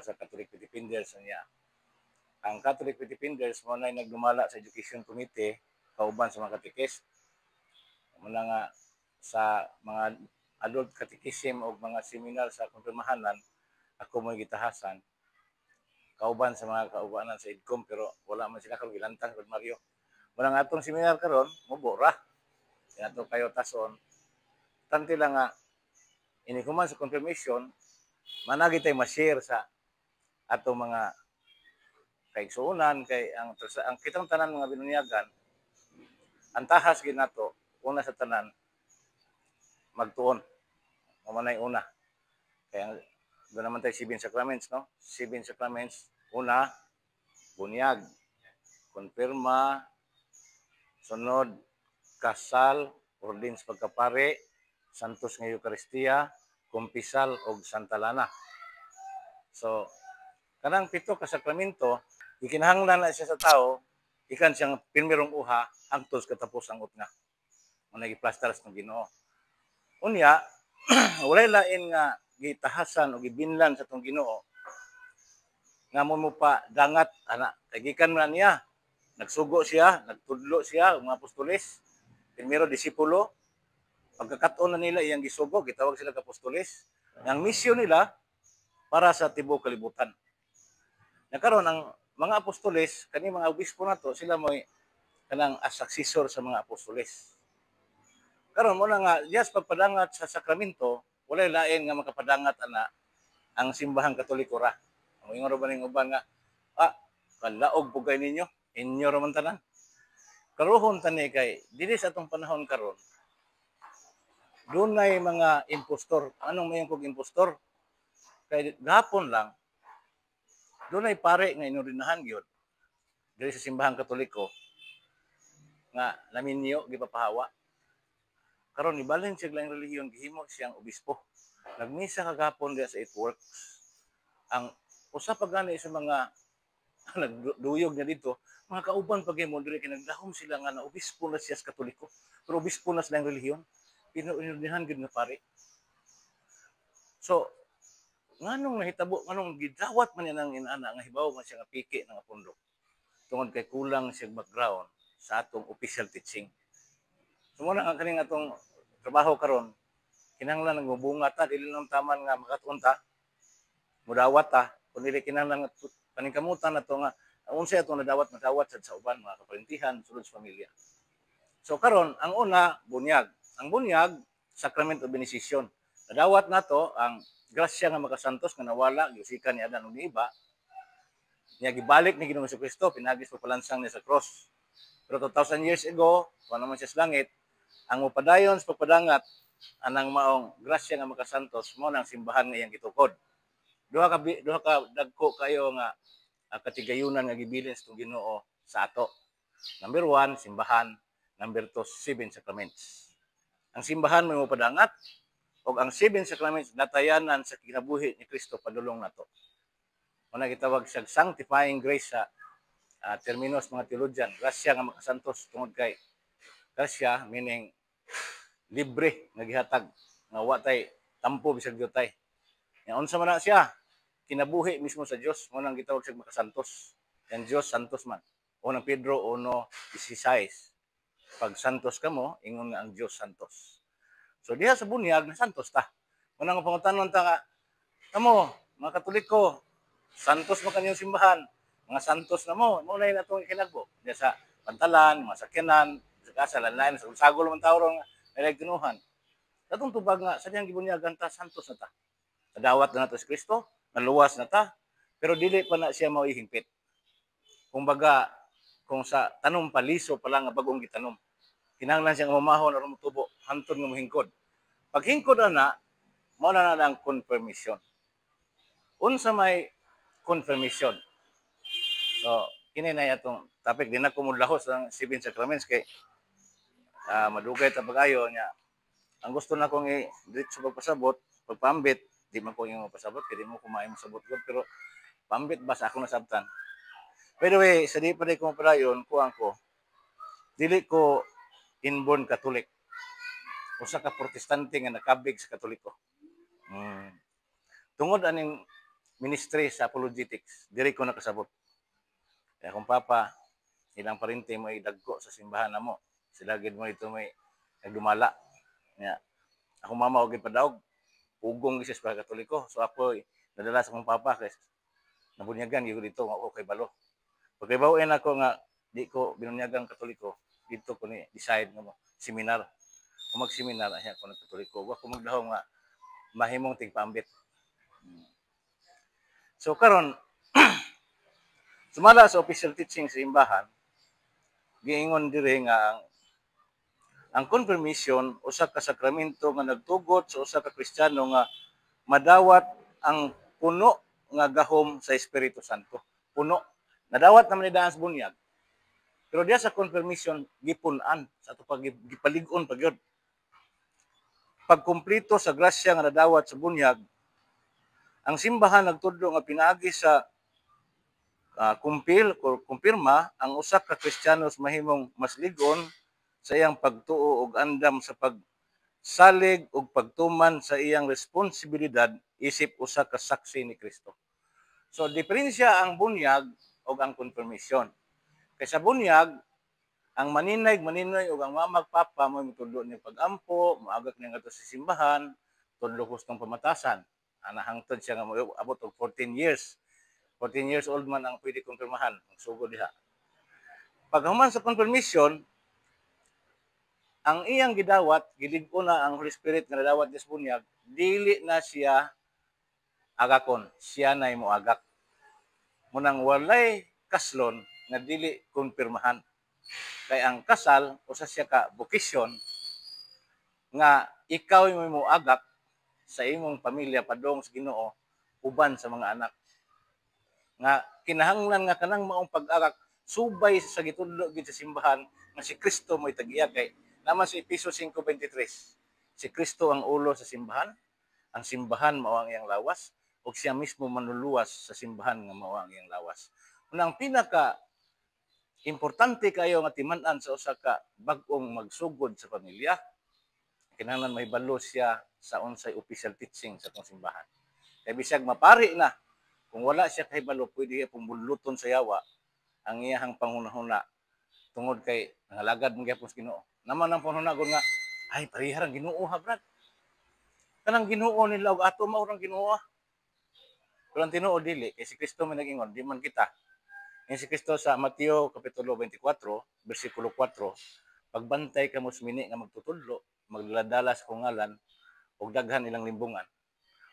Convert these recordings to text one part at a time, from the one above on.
sa Catholic Defenders niya. Ang Catholic Defenders mo na nagdumala sa Education Committee kauban sa mga katikis. Muna nga sa mga adult catechism o mga seminar sa konfirmahanan, ako mo gitahasan kauban sa mga kaubanan sa IDCOM pero wala man sila karon gilantang kay Mario. Muna nga atong seminar karon mubura. Ato kayo tason. Tanti lang nga ini kuman sa confirmation managi tay ma-share sa ato mga kaigsuonan kay ang kitang tanan mga binunyagan ang tahas gid nato una sa tanan magtuon mamanay una kaya doon naman tayo 7 sacraments no 7 sacraments una bunyag konfirma sunod kasal ordins pagkapare santos nga Eucharistia kumpisal og Santa Lana. So kanang pito ka sakramento ikinahanglan na siya sa tao ikan siyang pirmirong uha hangtod katapos ang utna mo nagiplastar sa Ginoo unya walay lain nga gitahasan o gibinlan sa tong Ginoo nga mo pa dangat ana kay gikan man niya nagsugo siya nagtudlo siya mga apostoles primero disipulo pagkakaton na nila iyang gisugo gitawag sila ka apostoles ang misyon nila para sa tibuok kalibutan nakaron ang mga apostoles kani mga obispo nato sila mo'y kanang as successor sa mga apostoles karon mo na nga just pagpadangat sa sakramento walay lain nga makapadangat ana ang simbahang katoliko ra ang ingon ba ning uban nga kalaog pugay ninyo inyo ra man tanan karuhon tani kay dili sa atong panahon karon dunay mga impostor anong mayon kog impostor kay gahapon lang dunay pare nga inurinahan gyud diri sa simbahang katoliko nga laminyo gipapahawa karon ibalhin siya lang relihiyon gihimo siyang obispo nagmisa kagapon diha sa It Works ang usa pa gani sa mga nagduyog na dito mga kauban pag mo diri kay nagdahom sila nga na obispo na siya sa katoliko pero obispo na silang relihiyon inurinahan gyud nga pare so nganong nahitabo nganong gidawat man nang inana nga hibaw man siya nga piki nga pundok tungod kay kulang siya background sa atong official teaching so muna ang kaning atong trabaho karon kinahanglan nagbubunga ta dili lang taman nga makatuon ta mudawat ta kun dili kinahanglan paningkamutan nato nga unsay atong nadawat sa uban mga kaparintihan sulod sa pamilya so karon ang una bunyag ang bunyag sacrament of benediction nadawat nato ang grasya nga makasantos nga nawala giusikan ni Adan ug ni iba niya gibalik ni Ginoong Kristo pinagis pagpalansang niya sa cross pero 2,000 years ago kuno naman siya sa langit ang upadayon sa pagpadangat anang maong grasya nga makasantos mo nang simbahan nga iyang gitukod duha ka dagko kayo nga katigayunan nga gibilin sa Ginoo sa ato number 1 simbahan number 2 7 sacraments ang simbahan may upadangat ug ang 7 sacraments natayanan sa kinabuhi ni Kristo padulong nato una gitawag siya sanctifying grace sa terminos mga theologian grasya nga makasantos tungod kay grasya meaning libre nga gihatag nga wa tay tampo bisag gyutay nya unsa man na siya kinabuhi mismo sa Dios mo nang gitawag siya makasantos ang Dios santos man unang Pedro 1:16 pag santos kamo ingon nga ang Dios santos so diha sa bunyag na santos ta mo nang pangutanon ta nga kamo mga Katoliko santos mo kanyang simbahan mga santos na mo na yung atong kinagbo diya sa pantalan mga sakyanan sa kasalan lain sa sagol man tawro nga nagtinuhan katong tubag nga sa diyang gibunyagan ta santos na ta nadawat na nato si Kristo naluwas na ta pero dili pa na siya mao ihingpit kumbaga kung sa tanom paliso pa lang nga bagong gitanom kinahanglan siya nga mamahon aron motubo hantod nga mohingkod pag hingkod ana mao na ang confirmation unsa may confirmation so kini na atong topic din ako mudlahos ang 7 sacraments kay madugay ta pag-ayo nya ang gusto na kong i-diretso pagpasabot pagpambit di man ko yung pasabot kay di mo kumain mo sabot gud pero pambit ba sa ako nasabtan by the way sa di pa di ko mapadayon kuang ko dili ko inborn Catholic usa ka protestante nga nakabig sa Katoliko tungod aning ministry sa apologetics. Diri ko nakasabot. Kaya kung papa, ilang parinti mo idagko sa simbahan na mo. Sila gid mo ito may nagdumala. Nya, ako mama og gipadaog. Ugong gisis para Katoliko. So ako nadala sa akong papa kay nabunyagan gyud dito ako kay balo. Pag kay bawin ako nga di ko binunyagang Katoliko, dito ko ni decide nga seminar. Kung mag-seminar ay ako nagkatoliko. Wa ko magdahaw nga mahimong tigpaambit. So karon sumala sa official teaching sa imbahan, giingon diri nga ang confirmation usa ka sakramento nga nagtugot sa usa ka Kristiyano nga madawat ang puno nga gahom sa Espiritu Santo. Puno. Nadawat naman ni daan sa bunyag. Pero diya sa confirmation gipun-an sa ato gipalig-on pagyud. Pag kumpleto sa grasya nga nadawat sa bunyag, ang simbahan nagtudlo nga pinaagi sa kumpirma ang usa ka Kristiyano mahimong mas ligon sa iyang pagtuo ug andam sa pagsalig ug pagtuman sa iyang responsibilidad isip usa ka saksi ni Kristo. So diferensya ang bunyag ug ang confirmation. Kay sa bunyag ang maninay ug ang mamagpapa mo mitudlo ni pag-ampo, moagak niya ngadto sa simbahan, tudlo gustong pamatasan. Ana hangtod siya nga abot og 14 years. 14 years old man ang pwede kumpirmahan, magsugod diha. Pag human sa confirmation, ang iyang gidawat, gilig-o na ang Holy Spirit nga nadawat sa bunyag, dili na siya agakon, siya na imo agak. Munang walay kaslon na dili kumpirmahan. Kay ang kasal usa siya ka bokisyon nga ikaw imo agak sa imong pamilya padong sa Ginoo uban sa mga anak. Nga kinahanglan nga kanang maong pag-agak subay sa gitudlo gid sa simbahan nga si Kristo mo'y tag-iya kay naman sa Efeso 5:23. Si Kristo ang ulo sa simbahan, ang simbahan mao ang iyang lawas ug siya mismo manluluwas sa simbahan nga mao ang iyang lawas. Unang pinaka importante kayo nga timan-an sa usa ka bag-ong magsugod sa pamilya, kinahanglan mahibalo siya sa unsay official teaching sa atong simbahan. Kay bisag mapari na kung wala siya kahibalo, pwede pong buluton sa yawa ang iyahang panghunahuna tungod kay nangalagad mong gyapon sa Ginoo. Naman ang panghunahuna nga ay parihar ang Ginoo ha brad. Kanang Ginoo nila og ato mao ang Ginoo. Pero ang Tinuod dili kay si Kristo man nag-ingon, di man kita. Ang si Kristo sa Mateo kapitulo 24, bersikulo 4, pagbantay kamo sumini nga magtutudlo, magladala sa kungalan ug daghan ilang limbungan.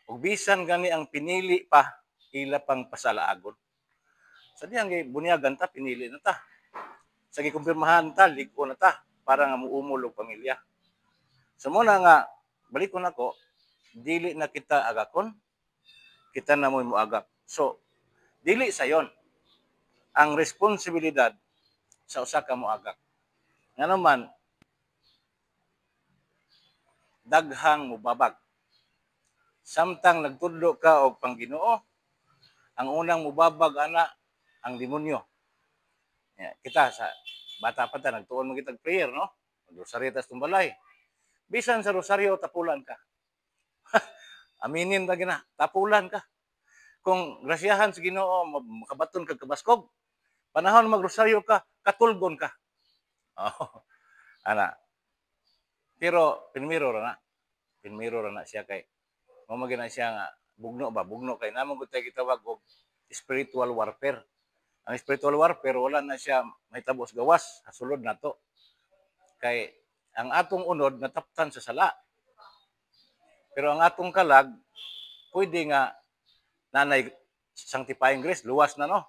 Ug bisan gani ang pinili pa ila pang pasalaagon. Sa diyang bunyagan ta, pinili na ta. Sa gikumpirmahan ta, ligo na ta para nga muumol og pamilya. So muna nga, balik ko nako, dili na kita agakon, kita na mo agak. So, dili sayon ang responsibilidad sa usa ka moagak. Nga naman, daghang mubabag. Samtang nagtudlo ka og Pangginoo, ang unang mubabag ana ang demonyo. Kita sa bata pa ta nagtuon mo kitag prayer no? Rosaryo tas tumbalay. Bisan sa rosaryo tapulan ka. Aminin ta gina, tapulan ka. Kung grasyahan sa Ginoo makabaton kag kabaskog, panahon magrosaryo ka, katulgon ka. Oh, ana. Pero pinmiro ra na. Pinmiro ra na siya kay mo magina siya nga bugno kay namon gud tay gitawag og spiritual warfare. Ang spiritual warfare wala na siya mahitabo sa gawas, sulod nato. Kay ang atong unod nataptan sa sala. Pero ang atong kalag pwede nga nanay sanctifying grace luwas na no.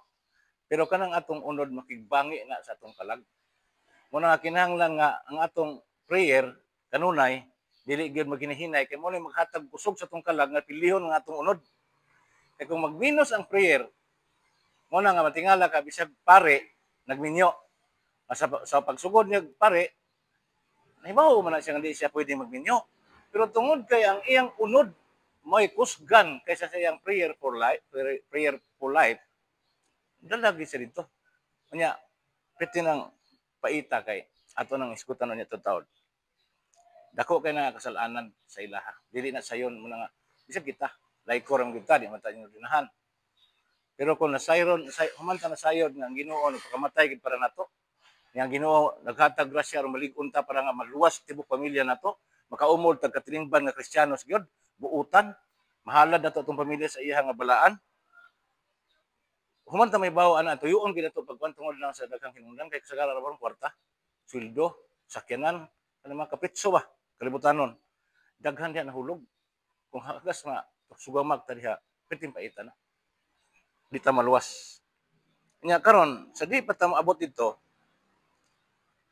Pero kanang atong unod makigbangi na sa atong kalag. Muna nga kinahanglan nga ang atong prayer kanunay dili gyud maghinahinay kay mo ni maghatag kusog sa atong kalag nga pilihon nga atong unod. Kay kung magminos ang prayer mo na nga matingala ka bisag pare nagminyo sa pagsugod niya pare nahibaw man na siya nga di siya pwede magminyo pero tungod kay ang iyang unod mo'y kusgan kaysa sa iyang prayer for life dalagi siya dito kanya pwede nang paita kay ato nang iskutan niya taud dako kay na kasalanan sa ilaha dili na sayon mo na nga bisag kita like ko ram kita di man tayo dinahan Pero kung humanta nasayod nga ang Ginoo pagkamatay gid para nato, nga ang Ginoo naghatag grasya aron malig-on ta para nga maluwas tibok pamilya nato, makaumol tag katilingban nga Kristiyanos gyud, buutan, mahalad nato atong pamilya sa iya nga balaan. Humanta may bawo ana tuyoon gid nato pagkuan tungod lang sa daghang hinungdan kay kasagaran ra kwarta, sweldo, sakyanan, ano mga kapitso ba, kalibutanon. Daghan diha nahulog. Kung hagas nga sugamag ta diha, pitin paitan na. Di ta maluwas. Nya karon sa di pa ta moabot dito,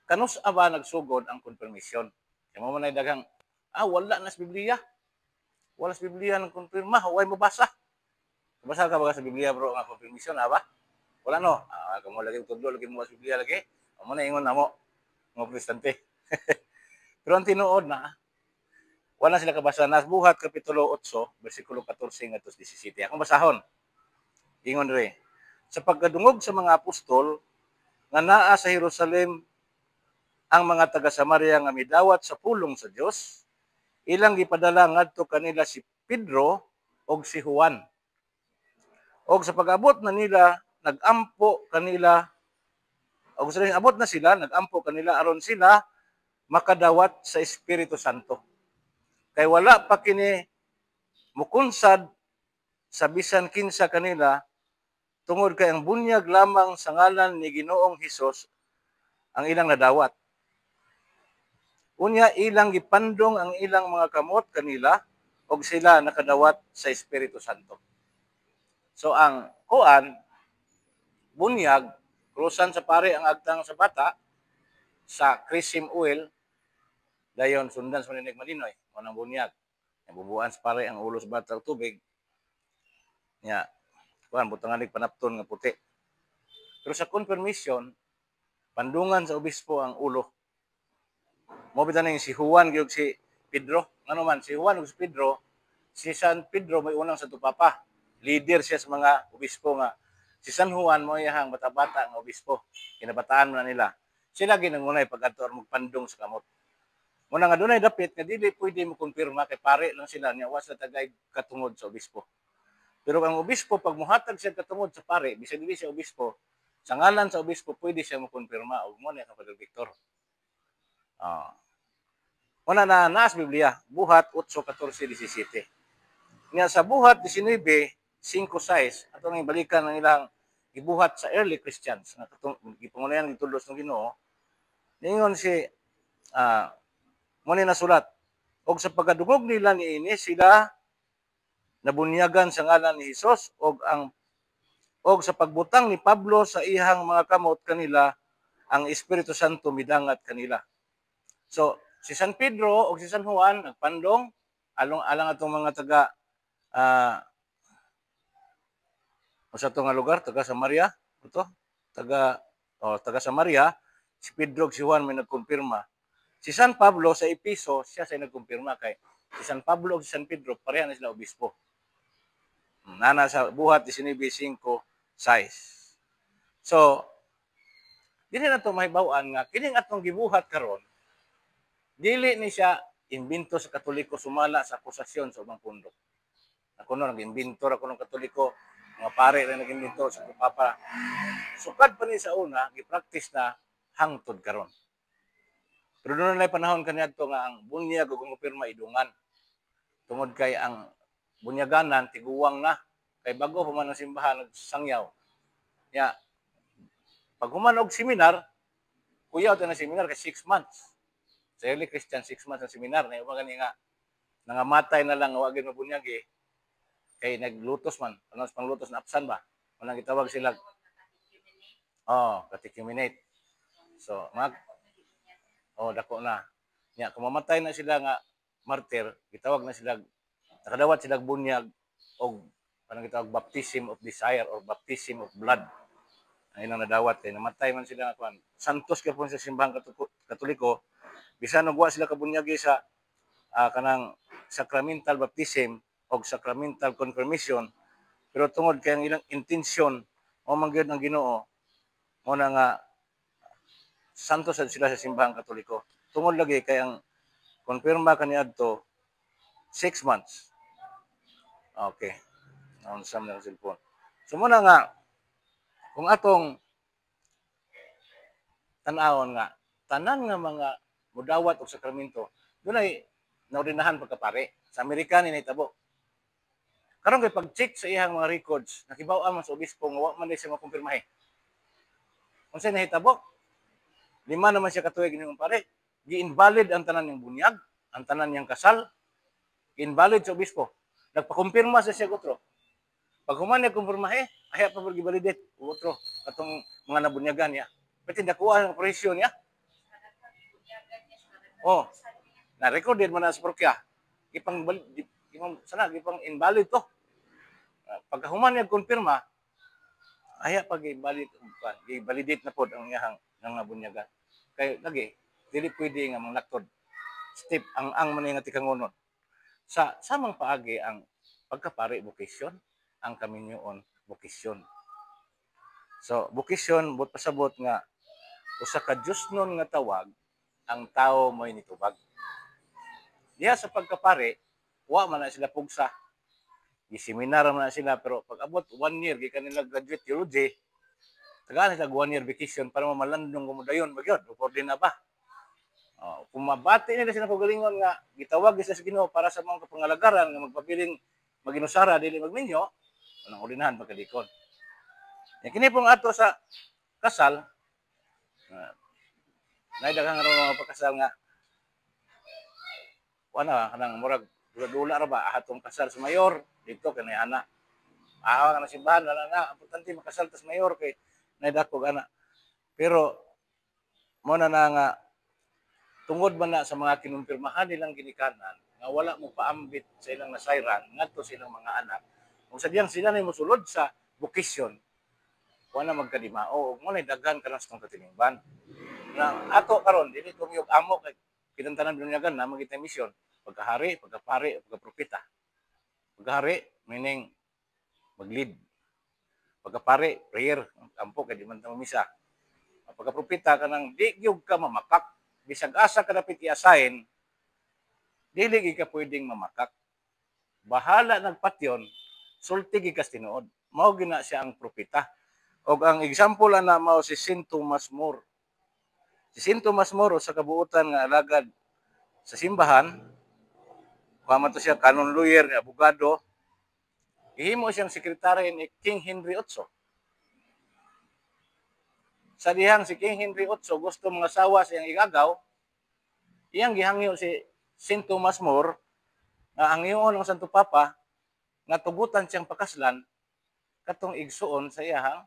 kanus ba nagsugod ang konfirmasyon? Kaya mo man daghang wala na sa Biblia. Wala sa Biblia nang konfirma, huwag mabasa. Basa ka ba sa Biblia bro nga konfirmasyon ba? Wala no. Kamo lagi tudlo lagi mo sa Biblia lagi. Amo na ingon namo mga protestante. Pero ang tinuod na wala sila kabasa nas buhat kapitulo 8 bersikulo 14 ngadto 17. Akong basahon. Ingon re. Sa pagkadungog sa mga apostol nga naa sa Jerusalem ang mga taga Samaria nga midawat sa pulong sa Dios, ilang gipadala ngadto kanila si Pedro og si Juan. Og sa pag-abot na nila, nagampo kanila, og sa abot na sila, nagampo kanila aron sila makadawat sa Espiritu Santo. Kay wala pa kini mukunsad sa bisan kinsa kanila tungod kay ang bunyag lamang sa ngalan ni Ginoong Hesus ang ilang nadawat. Unya ilang gipandong ang ilang mga kamot kanila og sila nakadawat sa Espiritu Santo. So ang kuan bunyag krusan sa pare ang agtang sa bata sa chrism oil dayon sundan sa maninig malinoy mo nang bunyag. Bubuan sa pare ang ulo sa bata og tubig. Nya kuan butangan nig panapton nga puti. Pero sa confirmation pandungan sa obispo ang ulo. Mo bitan si Juan gyud si Pedro. Ano man si Juan ug si Pedro, si San Pedro may unang sa tupapa. Leader siya sa mga obispo nga. Si San Juan mo iyang bata-bata nga obispo. Kinabataan mo na nila. Sila ginangunay pag-adto magpandong sa kamot. Muna nga dunay dapit nga dili pwede mo kumpirma kay pare lang sila niya was na tagay katungod sa obispo. Pero ang obispo pag muhatag siya katungod sa pare, bisag dili siya obispo, sa ngalan sa obispo pwede siya mo kumpirma og mo na ang Padre Victor. Una na naas Biblia, buhat 8:14-17. Nga sa buhat 19:5-6 ato nang balikan ng ilang gibuhat sa early Christians nga gipangunayan gitulos ng Ginoo. Ningon si mo ni nasulat og sa pagkadungog nila niini sila nabunyagan sa ngalan ni Hesus og sa pagbutang ni Pablo sa ihang mga kamot kanila ang Espiritu Santo midangat kanila. So si San Pedro o si San Juan nagpandong alang atong mga taga sa to nga lugar taga Samaria taga Samaria si Pedro ug si Juan may nagkumpirma. Si San Pablo sa Episo siya say nagkumpirma kay si San Pablo ug si San Pedro pareha na sila obispo. Nana sa buhat 19:6. So dili na to mahibaw-an nga kining atong gibuhat karon dili ni siya imbento sa Katoliko sumala sa akusasyon sa ubang pundok. Ako no nag-imbento ra kuno Katoliko, mga pare ra nag-imbento sa papa. Sukad pa ni sa una gi-practice na hangtod karon. Pero doon na panahon kaniadto nga ang bunyag ug kumpirma idungan. Tungod kay ang bunyaganan tiguwang na kay bago human ang simbahan nagsangyaw. Ya pag human og seminar, kuyaw ta na seminar kay 6 months. Sa early Christian 6 months ang seminar na iba gani nga nangamatay na lang wa gyud mabunyag kay naglutos man. Ano sa panglutos na apsan ba? Manang gitawag sila catechumenate. So dako na. Nya kung mamatay na sila nga martir, gitawag na sila nakadawat sila bunyag og parang gitawag baptism of desire or baptism of blood. Ang ilang nadawat kay namatay man sila nga santos ka po sa simbahan Katoliko, bisan og wa sila kabunyagi sa kanang sacramental baptism o sacramental confirmation, pero tungod kay ang ilang intensyon o mangyod ng Ginoo mo na nga santos sila sa simbahan Katoliko. Tungod lagi kay ang konfirma kaniadto 6 months. Okay. Naonsam na ang cellphone. So muna nga kung atong tan-awon nga tanan nga mga mudawat og sakramento dunay naorinahan pagkapare. Sa Amerika ni nahitabo. Karon kay pag-check sa iyang mga records, nakibaw-an man sa obispo nga wa man siya makumpirmahe. Unsay nahitabo? 5 naman siya katuig ning pare. Gi-invalid ang tanan niyang bunyag, ang tanan niyang kasal. Gi-invalid sa obispo. Nagpakumpirma sa siya gutro. Pag human niya kumpirmahe, ay pa gi-validate gutro katong mga nabunyagan niya. Pati nakuha ang presyo niya. Oh, na-recorded man na sa parokya. Ipang invalid to. Pagkahuman niya kumpirma, aya pag i-validate na pod ang iyang nga bunyagan. Kay lagi dili pwede nga manglakton. Step ang man nga tikangonon. Sa samang paagi ang pagkapari bokasyon, ang kaminyoon bokasyon. So, bokasyon bot pasabot nga usa ka Diosnon nga tawag ang tao mo'y nitubag. Diya sa pagkapari, wa man na sila pugsa. Gi-seminar man na sila pero pag abot 1 year gikan nila graduate theology, tagaan sila 1 year vacation para mamalandong gumudayon magyod recording na ba. Kung mabati nila sila pagalingon nga gitawag sa Ginoo para sa mga kapangalagaran nga magpabiling maginusara dili magminyo, anong orinahan pagkalikod. Yan kini pong ato sa kasal, naidaghang mga pagkasal nga wala kanang murag dula-dula ra ba atong kasal sa mayor dito kanay ana. Awa ka na simbahan na importante makasal tas mayor kay naidakog ana. Pero mo na nga tungod man na sa mga kinumpirmahan nilang ginikanan nga wala mo paambit sa ilang nasayran ngadto sa ilang mga anak. Kung sadyang sila na mosulod sa bokasyon, wala magkadimao ug mo na daghan kanas tong katiningban. Na ato karon dili tumiyog amo kay kinantanan binyagan na magita misyon pagkahari, pagkapare, pagkapropeta. Pagkahari meaning mag-lead. Pagkapare prayer, kampo kay di man ta misa. Pagkapropeta kanang di gyud ka mamakak bisag asa ka dapit i-assign, dili ka pwedeng mamakak. Bahala nagpatyon, sulti gikas tinuod. Mao gina siya ang propeta. Og ang example ana mao si Saint Thomas More. Si Saint Thomas More sa kabuutan nga alagad sa simbahan, kuha to siya canon lawyer, abogado, ihimo siyang sekretary ni King Henry VIII. Sa dihang si King Henry VIII gusto mga asawa siyang igagaw, iyang gihangyo si Saint Thomas More nga ang iyon ng Santo Papa nga tugutan siyang pakaslan katong igsuon sa iyang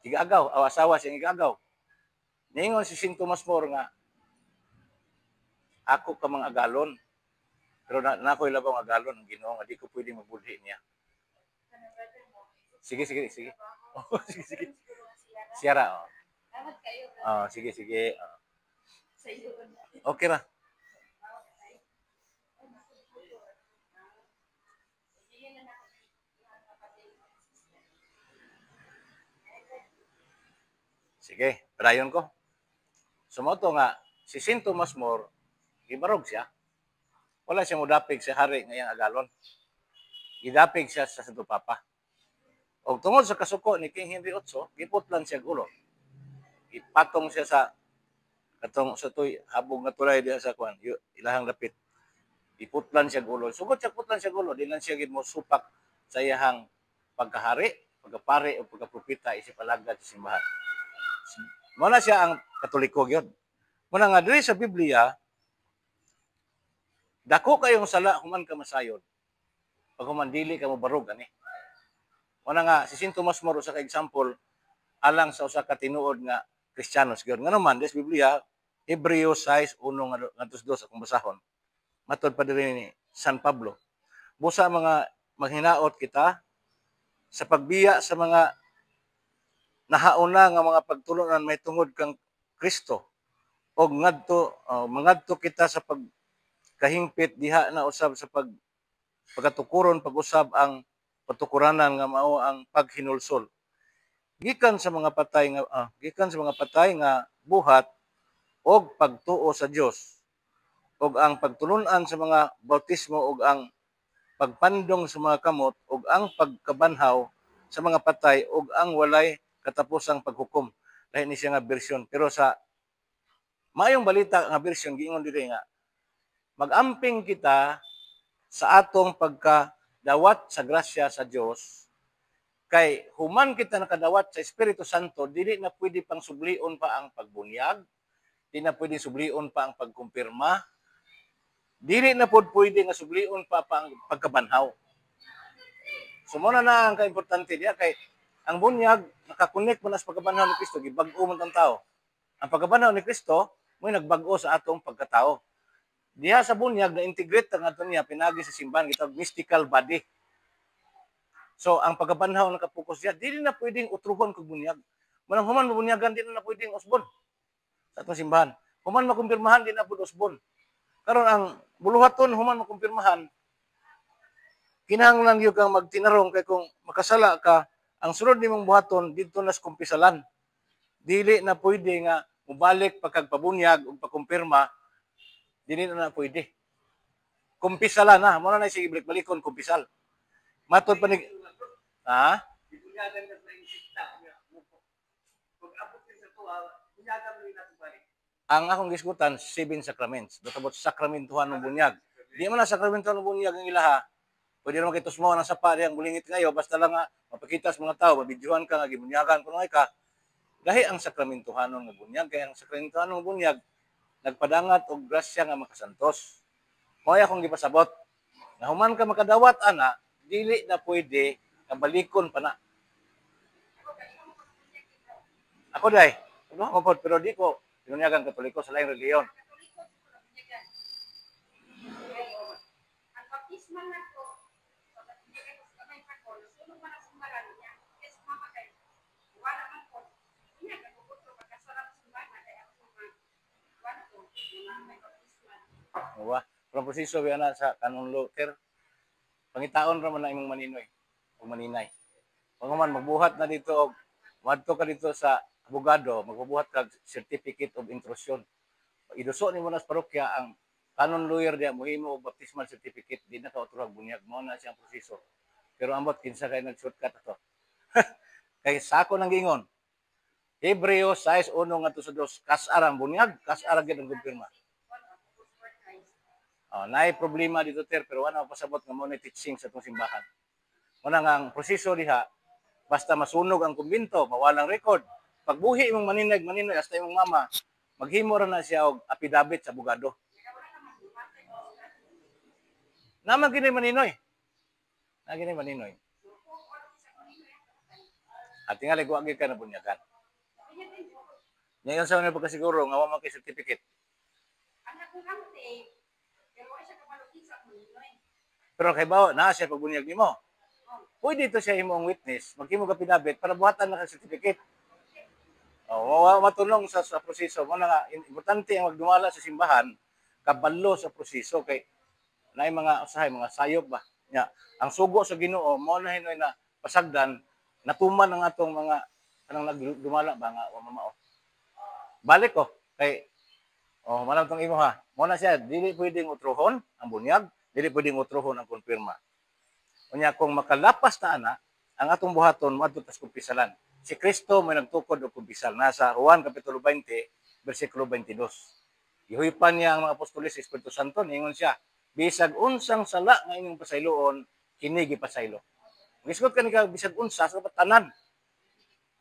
igagaw, o asawa siyang igagaw. Ningon si Saint Thomas More nga ako ka mga agalon. Pero na ako'y labaw ang agalon ang Ginoo nga di ko pwedeng magbudhi niya. Sige. Oh, sige. Siyara, oh. Oh, sige. Okay ra. Sige, padayon ko. Sumoto nga, si Saint Thomas More, gibarog siya. Wala siya modapig sa hari ngayang agalon. Gidapig siya sa Santo Papa. O tungod sa kasuko ni King Henry VIII, giputlan siya gulo. Ipatong siya sa katong sa tuy habog na tulay diha sa kwan, ilahang dapit. Iputlan siya gulo. Sugod siya putlan siya gulo, di lang siya gid mo supak sa iyang pagkahari, pagkapare o pagkapropeta isip alagad sa simbahan. Muna siya ang Katoliko gyud. Muna nga diri sa Biblia, dako kayong sala human ka masayod. Pag human dili ka mo barog ani. Muna nga si Saint Thomas More sa example alang sa usa ka tinuod nga Kristiyanos gyud. Ngano man sa Biblia, Hebreo 6:1 ngadto 2 akong basahon. Matod pa diri ni San Pablo. Busa mga maghinaot kita sa pagbiya sa mga nahauna nga mga pagtulunan may tungod kang Kristo og mangadto kita sa pagkahingpit diha na usab sa pagkatukuron pag-usab ang patukuranan nga mao ang paghinulsol gikan sa mga patay nga buhat og pagtuo sa Dios og ang pagtulun-an sa mga bautismo og ang pagpandong sa mga kamot ug ang pagkabanhaw sa mga patay ug ang walay katapusang paghukom. Lahi ni siya nga bersyon. Pero sa maayong balita nga bersyon giingon diri nga magamping kita sa atong pagkadawat sa grasya sa Dios kay human kita nakadawat sa Espiritu Santo, dili na pwede pang sublion pa ang pagbunyag, di na pwede sublion pa ang pagkumpirma, dili na pod pwede nga sublion pa ang pagkabanhaw. So muna na ang kaimportante diya kay ang bunyag nakakonek mo na sa pagkabanhaw ni Kristo, gibag-o man tang tao. Ang pagkabanhaw ni Kristo mo nagbago sa atong pagkatao. Diha sa bunyag na integrate ang ato niya pinagi sa simbahan gitawag mystical body. So ang pagkabanhaw nakapokus diya, dili na pwedeng utruhon kog bunyag. Manang human mabunyagan di na pwedeng usbon sa atong simbahan. Human makumpirmahan di na pud usbon. Karon ang buluhaton human makumpirmahan, kinahanglan gyud kang magtinarong kay kung makasala ka, ang sunod nimong buhaton didto na sa kumpisalan. Dili na pwede nga mubalik pagkagpabunyag ug pagkumpirma, dili na pwede. Kumpisalan na, mo na sige balik-balikon kumpisal. Matod pa ni ha? Bunyagan ka sa insikta pag abot din sa tuwa, bunyagan mo rin natin balik. Ang akong gisgutan 7 sacraments, dotabot sakramentuhan ng bunyag. Di man na sakramentuhan ng bunyag ang ilaha. Pwede naman kitos mo ng sapa diyang bulingit ngayo, basta lang nga mapakita sa mga tao, mabidyohan ka nga gibunyagan kuno ay ka. Dahil ang sakramentuhan ng bunyag, kaya ang sakramentuhan ng bunyag nagpadangat og grasya nga makasantos. Moy akong gipasabot. Na human ka makadawat ana, dili na pwede kabalikon pa na. Ako day, pero di ko binunyagan Katoliko sa laing reliyon. Wa, from proseso biya na sa Canon Luther. Pangitaon ra man na imong maninoy o maninay. Kung man magbuhat na dito og madto ka dito sa abogado, magbubuhat ka certificate of intrusion. Iduso nimo na sa parokya ang canon lawyer diya mohimo og baptismal certificate, di na ka uturag bunyag mo na siyang proseso. Pero ambot kinsa kay nag-shortcut ato. Kay sako nang gingon. Hebreo 6:1 ngadto sa 2, kasar ang bunyag, kasar gyud ang kumpirma. Naay problema dito pero wala pasabot nga mo na teaching sa itong simbahan. Muna nga ang proseso diha, basta masunog ang kumbinto, mawalang record. Pagbuhi imong maninag hasta imong mama, maghimo ra na siya og affidavit sa abogado. Naman gini maninoy. Na gini maninoy. At tingali ko agi ka na bunyagan. Ngayon sa mga pagkasiguro nga wa man kay certificate. Pero kay bawo na siya pagbunyag nimo. Pwede ito siya imong witness, maghimo ka pinabit para buhatan na ka certificate. Matulong sa proseso mo na nga importante ang magdumala sa simbahan kabalo sa proseso kay naay mga usahay mga sayop ba. Nya, ang sugo sa Ginoo mo na hinoy na pasagdan natuman ang atong mga kanang nagdumala ba nga wa mamao. Balik ko kay manang tong imo ha. Mo na siya dili pwedeng utruhon ang bunyag, dili pwedeng utruhon ang konfirma. Unya kung makalapas ta ana, ang atong buhaton moadto tas kumpisalan. Si Kristo may nagtukod og kumpisal nasa Juan kapitulo 20 bersikulo 22. Gihuipan niya ang mga apostoles sa Espiritu Santo, ningon siya, bisag unsang sala nga inyong pasayloon, kini gipasaylo. Gisgot kanika bisag unsa sa tanan.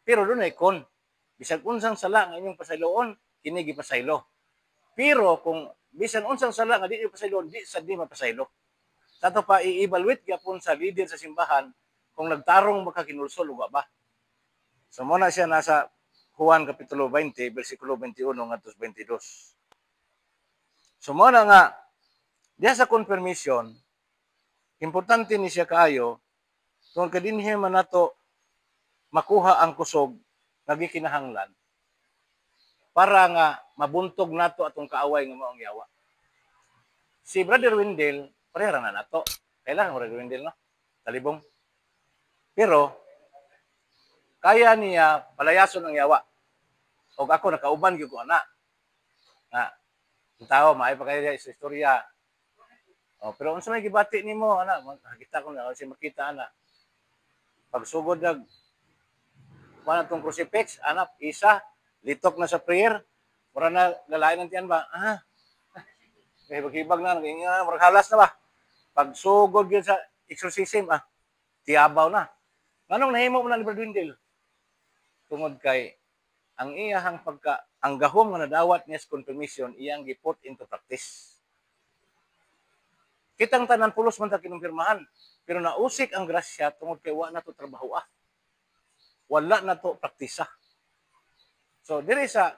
Pero doon ay kon, bisag unsang sala nga inyong pasayloon, kini gipasaylo. Pero kung bisan unsang sala nga di pasayloon, di sa di mapasaylo. Sato pa i-evaluate gyapon sa leader sa simbahan kung nagtarong baka kinulsol o ba. So muna siya nasa Juan kapitulo 20 bersikulo 21 ngadto 22. So muna nga diha sa confirmation, importante ni siya kaayo kung kadinhi man nato makuha ang kusog nga gikinahanglan para nga mabuntog nato atong kaaway nga maong yawa. Si Brother Wendell parehara na nato. Kailangan Brother Wendell no? Talibong. Pero kaya niya palayason ang yawa. O ako nakauban gyud ko ana. Nga ang tao maay pa kaya sa istorya. Pero unsa may gibati nimo ana, makita ko na si makita ana. Pagsugod nag wala tong crucifix, anak, isa, litok na sa prayer, mura na lalain ng tiyan ba? Kaya hibag na, marhalas na ba? Pagsugod yun sa exorcism, tiyabaw na. Nganong nahimo mo na ni Brad Windel? Tungod kay, ang iyahang ang gahom nga nadawat niya sa confirmation, iyang giput into practice. Kitang tanan pulos man ta kinumpirmahan, pero nausik ang grasya tungod kay wa na to trabaho wala na to praktisa. So diri sa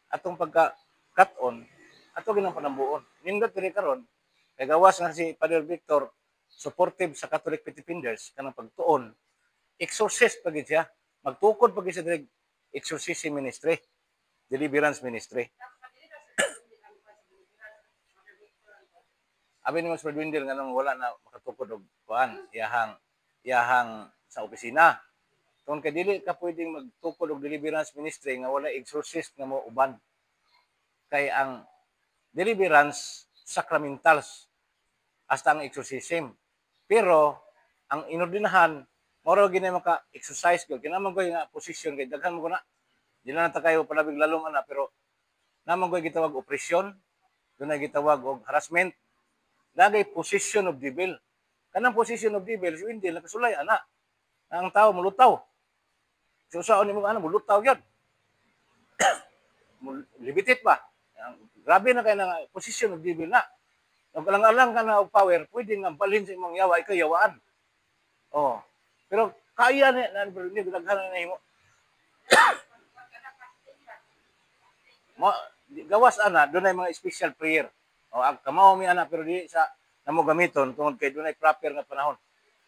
atong pagka-cut-on, ato ginang panambuon. Nindot diri karon, kay gawas nga si Father Victor supportive sa Catholic Petipinders kanang pagtuon, exorcist pag siya, magtukod pag siya diri exorcism ministry, deliverance ministry. Abi ni Mas Windel nga nang wala na makatukod og kuan, iyahang sa opisina. Kung kay dili ka pwedeng magtukod og deliverance ministry nga wala exorcist nga mo uban. Kay ang deliverance sacramentals hasta ang exorcism. Pero ang inordinahan moro gini maka-exercise gyud kinamang koy nga position kay daghan mo na. Dili na ta kayo palabig lalong ana pero namang koy gitawag opresyon, dunay gitawag og harassment. Dagay position of devil. Kanang position of devil si Windel nakasulay ana. Ang tao mulutaw. So sa ni mo ana mulutaw gyud. Libitit ba? Grabe na kay na position of devil na. Kung alang-alang ka na og power, pwede nga balhin sa imong yawa, ikaw yawaan. Pero kaya na bilaghan na himo. Gawas ana, dunay mga special prayer. Kamaw mi ana pero di sa namo gamiton tungod kay dunay proper nga panahon.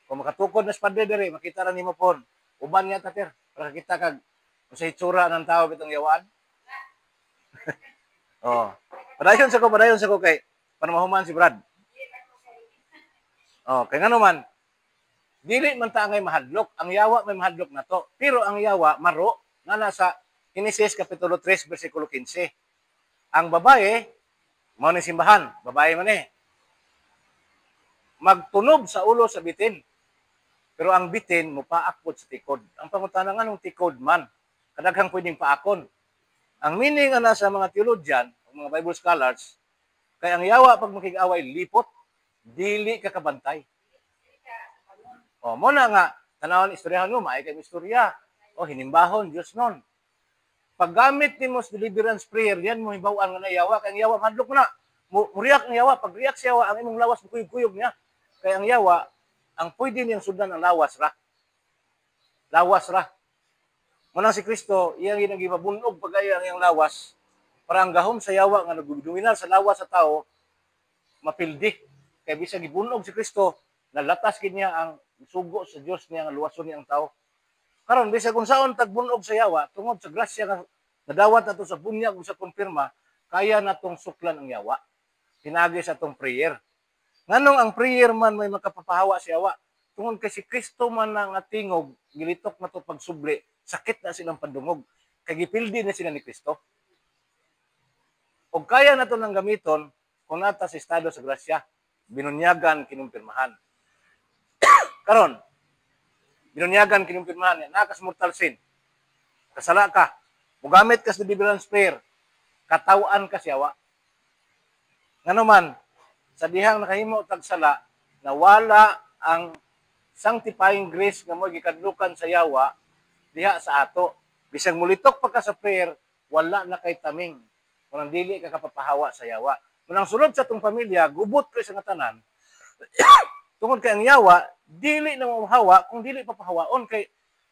Kung makatukod na sa padre diri, makita ra nimo pon. Uban niya tater para kita kag sa itsura ng tao bitong yawaan. Padayon sa ko kay panamahuman si Brad. Kay ngano man dili man ta ngay mahadlok, ang yawa may mahadlok na to. Pero ang yawa maro na nasa Genesis kapitulo 3 bersikulo 15. Ang babae mao ni simbahan, babae man magtunog sa ulo sa bitin. Pero ang bitin mupaakpod sa tikod. Ang pangutana nga nung tikod man, kadaghang pwedeng paakon. Ang meaning ana sa mga theologian, mga Bible scholars, kay ang yawa pag makig-away lipot, dili ka kabantay. Mo na nga tanawon istoryahan mo, maay kay istorya. Hinimbahon Dios non. Paggamit nimo sa deliverance prayer, yan mo hibaw-an nga na yawa, kay ang yawa madlok na. Muriyak ang yawa, pag react sa yawa, ang imong lawas mukuyog-kuyog niya. Kay ang yawa, ang pwede niyang sundan ang lawas ra. Lawas ra. Manang si Kristo, iyang ginagibabunog pagaya ang iyang lawas para ang gahom sa yawa nga nagdominar sa lawas sa tao mapildi. Kay bisag gibunog si Kristo, nalatas gid niya ang sugo sa Dios niya nga luwason niya ang tao. Karon bisag kung saon tagbunog sa yawa tungod sa grasya nga nadawat nato sa bunyag ug sa konfirma, kaya natong suklan ang yawa. Hinagi sa atong prayer. Nganong ang prayer man may makapapahawa sa yawa? Tungod kay si Kristo man nga tingog, gilitok na to pagsubli, sakit na silang pandungog, kay gipildi na sila ni Kristo. O kaya na to nang gamiton, kung nata sa estado sa grasya, binunyagan, kinumpirmahan. Karon, binunyagan, kinumpirmahan, nakas mortal sin, kasala ka, mugamit ka sa deliverance prayer, katawaan ka sa yawa. Ngano man, sa dihang nakahimo tagsala na wala ang sanctifying grace nga mo gikadlukan sa yawa diha sa ato. Bisag mulitok pa ka sa prayer, wala na kay taming. Kung dili ka kapapahawa sa yawa. Munang sulod sa atong pamilya, gubot ko sa tanan. Tungod kay ang yawa, dili na mahawa kung dili papahawaon kay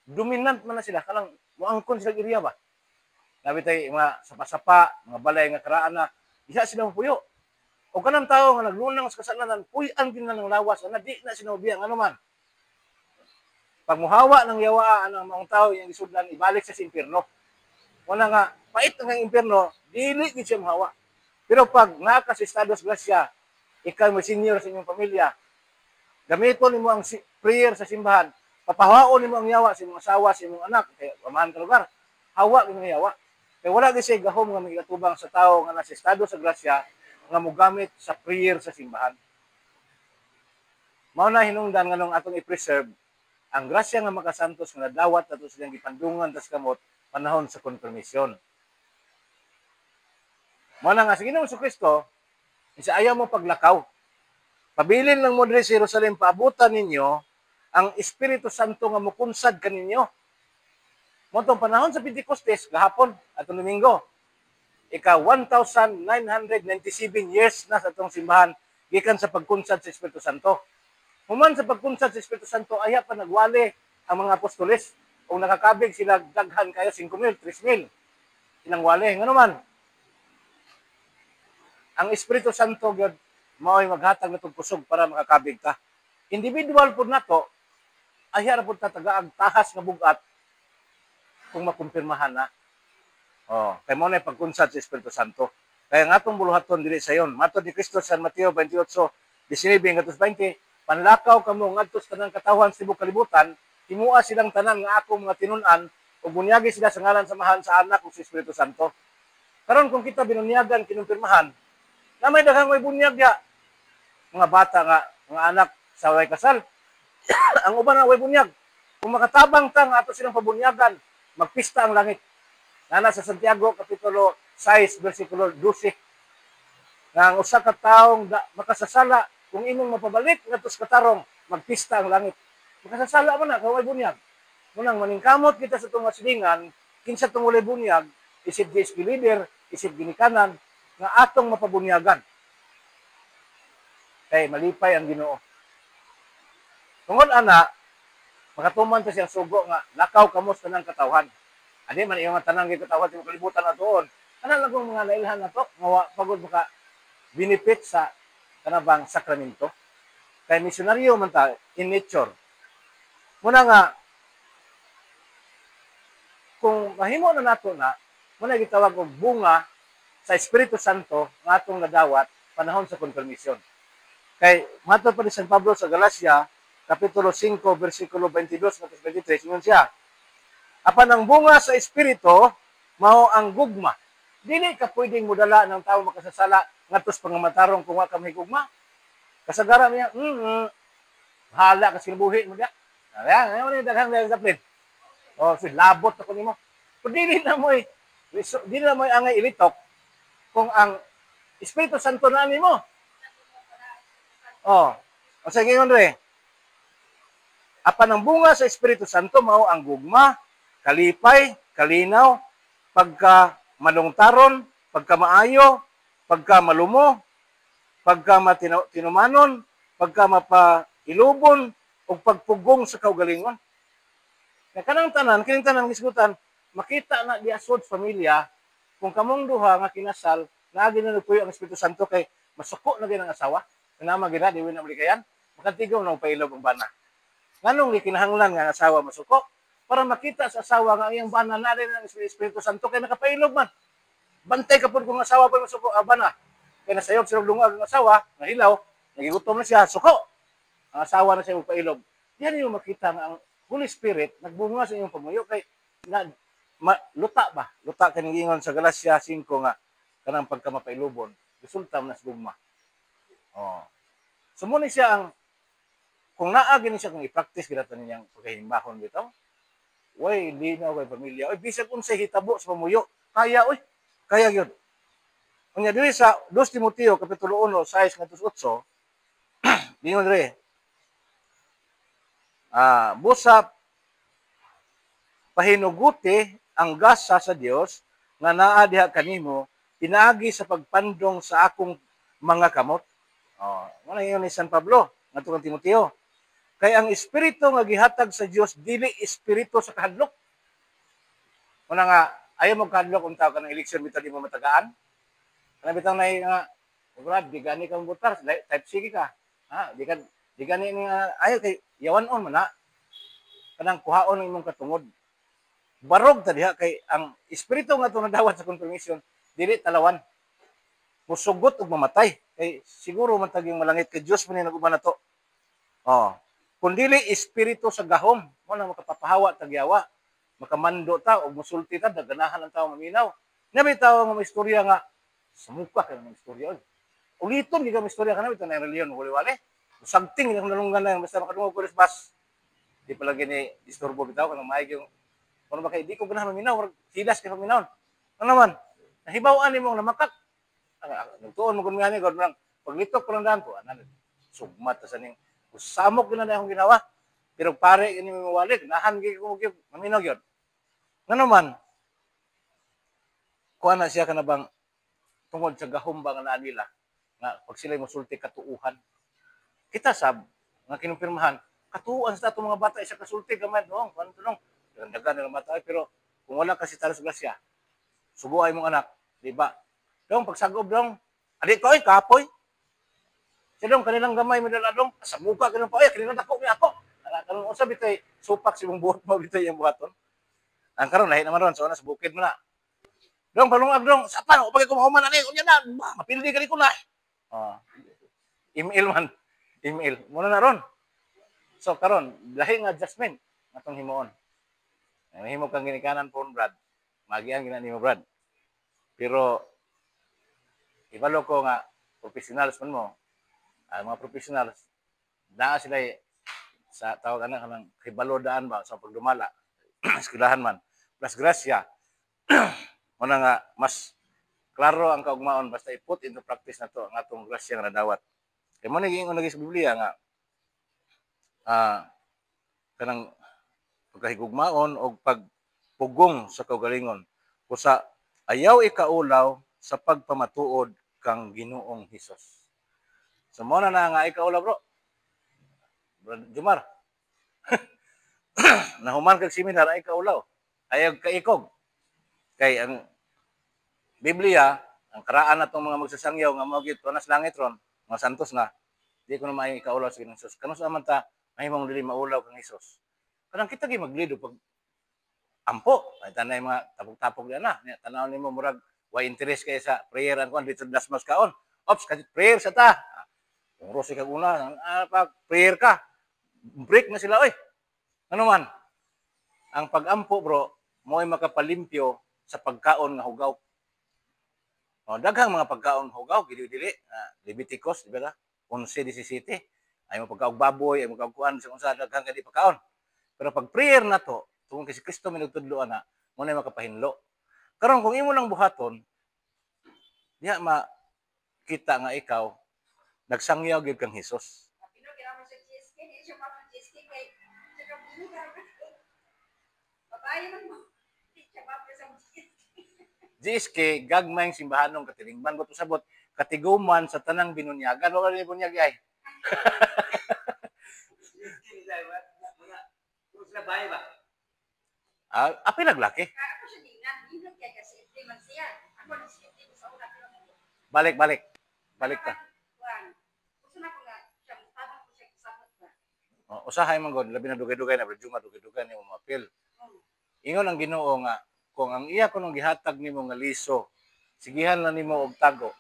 dominant man na sila kanang moangkon sila iriya ba. Labi tay mga sapa-sapa, mga balay nga karaan na isa sila mapuyo. O kanang tao nga naglunang sa kasalanan, puy-an din na ng lawas, na di na sinubiyang, ano man. Pag muhawa ng yawaan ang mga tao yung isudlan, ibalik sa impyerno. Wala nga, pait ng impyerno, dili din siya muhawa. Pero pag nakas estados grasya, ikaw may senior sa inyong pamilya, gamiton mo ang prayer sa simbahan, papahawaon mo ang yawa sa inyong asawa, sa inyong anak, kaya pamahan ka lugar, hawa ng yawa. Kaya wala din siya gahom nga magigatubang sa tao nga nasa estado sa grasya, nga mogamit sa prayer sa simbahan. Mao na hinungdan nganong atong i-preserve ang grasya nga makasantos nga nadawat nato silang gipandungan tas kamot panahon sa konfirmasyon. Mao na nga sa Ginoong Kristo, isa ayaw mo paglakaw. Pabilin lang mo diri sa Jerusalem, paabutan ninyo ang Espiritu Santo nga mukunsad kaninyo. Motong panahon sa Pentecostes, gahapon at Domingo, ika 1,997 years na sa itong simbahan gikan sa pagkunsad sa Espiritu Santo. Human sa pagkunsad sa Espiritu Santo, aya pa nagwali ang mga apostoles. Kung nakakabig sila, daghan kayo, 5,000, 3,000. Silang wali. Nga naman, ang Espiritu Santo, God, mao'y maghatag na itong kusog para makakabig ka. Individual po na to, aya na po tatagaag tahas nga bugat kung makumpirmahan na. Kaya mo na pagkunsad sa Espiritu Santo. Kaya nga itong buluhaton dili sa yon. Matod ni Cristo sa Mateo 28:19-20, panlakaw kamo ngadto sa tanang katawhan sa tibuok kalibutan, himua silang tanan nga ako mga tinun-an ug bunyagi sila sa ngalan samahan sa anak ug sa Espiritu Santo. Karon kung kita binunyagan kinumpirmahan, na may daghang may bunyag ya mga bata nga mga anak sa way kasal. Ang uban na way bunyag. Kung makatabang ta nga ato silang pabunyagan, magpista ang langit. Nana sa Santiago kapitulo 6 bersikulo 12 nga ang usa ka taong makasasala kung imong mapabalik ngadto sa katarong, magpista ang langit. Makasasala man na kaway bunyag. Munang maningkamot kita sa tong silingan, kinsa tong walay bunyag, isip GSP leader, isip ginikanan nga atong mapabunyagan. Kay malipay ang Ginoo. Tungod ana, makatuman ta siyang sugo nga lakaw kamo sa tanang katawhan. Adi man iyong tanang katawhan sa kalibutan atoon. Ana lang kung mga nailhan na to, nga pagod maka benefit sa kanabang sakramento. Kay misyonaryo man ta in nature. Muna nga, kung mahimo na nato na, muna gitawag og bunga sa Espiritu Santo nga atong nadawat panahon sa konfirmasyon. Kay matod pa ni San Pablo sa Galacia, kapitulo 5, versikulo 22 at 23, ingon siya, apan ang bunga sa Espiritu, mao ang gugma. Dili ka pwedeng mudala ng tao makasasala ngadto sa pangamatarong kung wa ka mahigugma. Kasagaran niya, hala ka sinabuhi mo diya. Ayan, ano yung daghang daplin? So labot ako nimo. Pero dili na mo angay ilitok kung ang Espiritu Santo na nimo. O sige yun re. Apan ang bunga sa Espiritu Santo mao ang gugma, kalipay, kalinaw, pagka malungtaron, pagka maayo, pagka malumo, pagka tinumanon, pagka mapailubon, o pagpugong sa kaugalingon. Kaya kanang tanan, kining tanan gisgutan, makita na diasod sa pamilya, kung kamong duha nga kinasal, naagi na nagpuyo ang Espiritu Santo kay masuko na din ang asawa, kanama gira, di na malikayan, makantigaw na upailaw ang bana. Nganong gikinahanglan nga asawa masuko? Para makita sa asawa nga iyang bana na rin ang Espiritu Santo kay nakapailog man. Bantay ka po kung asawa pa masuko, bana. Kaya nasayog sila lungag ang asawa, nahilaw, nagigutom na siya, suko. Ang asawa na siya magpailog. Yan yung makita nga ang Holy Spirit nagbunga sa inyong pamuyo kay luta ba? Luta kaningingon sa Galacia 5 nga kanang pagkamapailubon. Resulta na sa gugma. Sumuni siya ang kung naagi ni siya kung i-practice kita niyang pagkahimbahon bitaw. Way, hindi na kay pamilya. Oy, bisag unsay hitabo sa pamuyo. Kaya oy. Kaya gyud. Unya diri sa 2 Timoteo kapitulo 1, 6 ngadto 8. Dingon diri. Busa pahinuguti ang gasa sa Dios nga naa diha kanimo pinaagi sa pagpandong sa akong mga kamot. Mo na ni San Pablo ngadto kang Timoteo. Kay ang espiritu nga gihatag sa Dios dili espiritu sa kahadlok. Una nga ayaw mo kahadlok kung tao ka ng eleksyon bitaw di mo matagaan. Kana bitaw na nga Brad, di gani ka butar, type C ka. Di gani nga ayo kay yawan-on man na. Kanang kuhaon ng imong katungod. Barog ta diha kay ang espiritu nga itong nadawat sa confirmation, dili talawan. Musugot ug mamatay. Kay siguro man tag yung malangit kay Dios man nag-uban nato. Kung dili espiritu sa gahom, mo na makapapahawa tagyawa. Makamando ta o musulti ta daganahan ang tawo maminaw. Nabi tawo nga istorya nga sa mukha ka ng istorya. Uliton gyud ang istorya kana bitaw na reliyon wali-wali. Sagting yung nalunggan lang basta makadungog ko sa bus. Di pala gini disturbo bitaw kanang maayog yung ano ba kay di ko ganahan maminaw, hilas kay paminaw. Ano naman? Nahibawaan nimo namakak. Nagtuon mo kun ngani god lang paglitok ko lang daan ko anan sugmat sa ning usamok gina na akong ginawa. Pero pare ini mo walik nahan gi ko maminaw gyud. Nga naman kuha na siya kana bang tungod sa gahom ba nga naa nila nga pag sila mosulti katuuhan. Kita sab nga kinumpirmahan katuuan sa atong mga bata isa kasulti gamay noong kanto nung dagan na mata pero kung wala kasi talos grasya subuhay mong anak di ba dong pagsagob dong adik ko ay kapoy siya dong kanilang gamay mo dala dong sa muka kanang pa ay kanilang dako ni ako kanang usa bitay supak si mong buhat mo bitay ang buhaton ang karon lahi naman ron so na sa bukid mo na dong palungag dong sapa no pag kumahuman ani unya na mapildi kali ko na oh email man email mo na ron so karon lahi nga adjustment atong himuon himo kang ginikanan pon Brad magian gina nimo Brad pero ibalo ko nga professionals man mo ang mga professionals naa sila sa tawag ana kanang hibalodaan ba sa pagdumala eskwelahan man plus grasya mo na nga mas klaro ang kaugmaon basta i-put into practice na to ang atong grasya nga nadawat kay mo naging lagi sa Biblia nga kanang pagkahigugmaon o pagpugong sa kaugalingon kusa ayaw ikaulaw sa pagpamatuod kang Ginoong Hesus. So mo na nga ikaulaw bro. Bro Jumar. Nahuman kag seminar ay ikaulaw. Ayaw kaikog. Kay ang Biblia, ang karaan natong mga magsasangyaw nga mao gid tunas langit ron, mga santos na di ko na may ikaulaw sa Ginoong Hesus. Kano sa man ta mahimong dili maulaw kang Hesus. Kanang kita gi maglido pag ampo, ay tanay mga tapog-tapog na. Tanaw nimo murag way interest kay sa prayer an kon dito dasmas kaon. Ops, kasi prayer sa ta. Kung rosi kag una, pag prayer ka, break na sila oy. Ano man? Ang pag-ampo bro, mo'y makapalimpyo sa pagkaon nga hugaw. O, daghang mga pagkaon hugaw, dili-dili, Leviticus, di ba? 11:17. Ay mo pagkaog baboy, ay mo pagkuan sa unsa daghang kadi pagkaon. Pero pag prayer na to, tungkol si Kristo minugtudloan na, mo na makapahinlo. Karon kung imo lang buhaton, diha makita nga ikaw nagsangyaw gyud kang Hesus. GSK gagmayng simbahanong katilingban buto sabot katiguman sa tanang binunyagan wala ni bunyag ay. Apil naglaki. Balik. Balik ka. Usahay man god labi na dugay-dugay na Juma dugay-dugay ni mo apil. Ingon ang Ginoo nga kung ang iya kunong gihatag nimo nga liso, sigihan na nimo og tago.